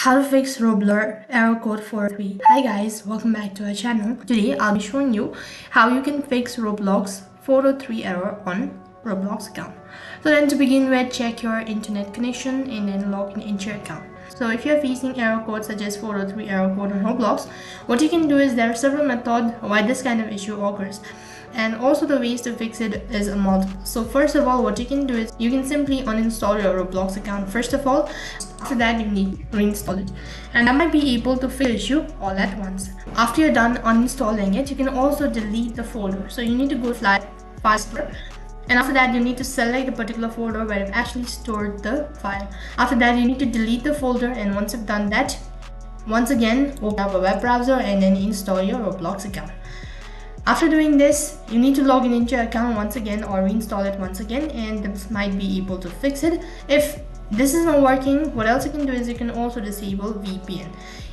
How to fix Roblox error code 403. Hi guys, welcome back to our channel. Today I'll be showing you how you can fix Roblox 403 error on Roblox account. So then to begin with, check your internet connection and then log into your account. So if you're facing error code such as 403 error code on Roblox, what you can do is there are several methods why this kind of issue occurs. And also the ways to fix it is a multiple. So first of all, what you can do is you can simply uninstall your Roblox account first of all. After that, you need to reinstall it, and that might be able to fix the issue all at once. After you're done uninstalling it, you can also delete the folder. So you need to go to File Store, and after that you need to select a particular folder where you've actually stored the file. After that, you need to delete the folder, and once you've done that, once again open up a web browser and then install your Roblox account. After doing this, you need to log in into your account once again or reinstall it once again, and this might be able to fix it. If this is not working, what else you can do is you can also disable VPN.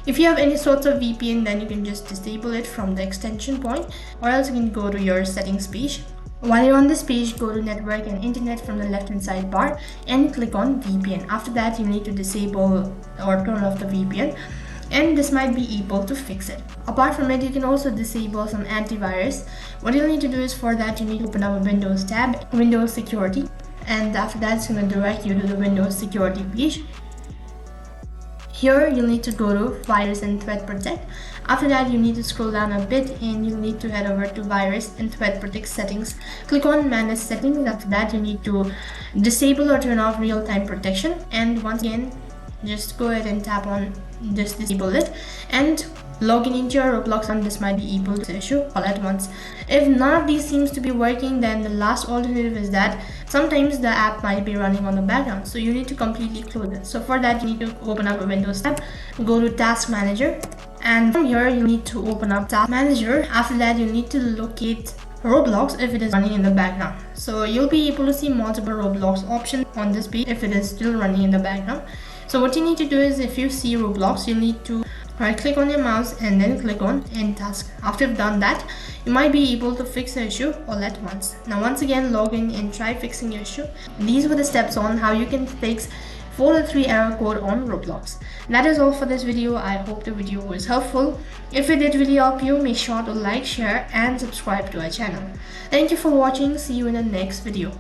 If you have any sorts of VPN, then you can just disable it from the extension point, or else you can go to your settings page. While you're on this page, go to network and internet from the left hand side bar and click on VPN. After that, you need to disable or turn off the VPN, and this might be able to fix it. Apart from it, you can also disable some antivirus. What you'll need to do is for that you need to open up a Windows tab, Windows Security, and after that it's going to direct you to the Windows Security page. Here you'll need to go to Virus and Threat Protect. After that you need to scroll down a bit and you'll need to head over to Virus and Threat Protect settings. Click on Manage Settings. After that you need to disable or turn off real-time protection, and once again just go ahead and tap on this, disable it, and log in into your Roblox, and this might be able to issue all at once. If none of these seems to be working, then the last alternative is that sometimes the app might be running on the background, so you need to completely close it. So for that you need to open up a Windows tab, go to Task Manager, and from here you need to open up Task Manager. After that you need to locate Roblox if it is running in the background. So you'll be able to see multiple Roblox options on this page if it is still running in the background. So what you need to do is, if you see Roblox, you need to right click on your mouse and then click on End Task. After you've done that, you might be able to fix the issue all at once. Now once again, log in and try fixing your issue. These were the steps on how you can fix 403 error code on Roblox. That is all for this video. I hope the video was helpful. If it did really help you, make sure to like, share and subscribe to our channel. Thank you for watching. See you in the next video.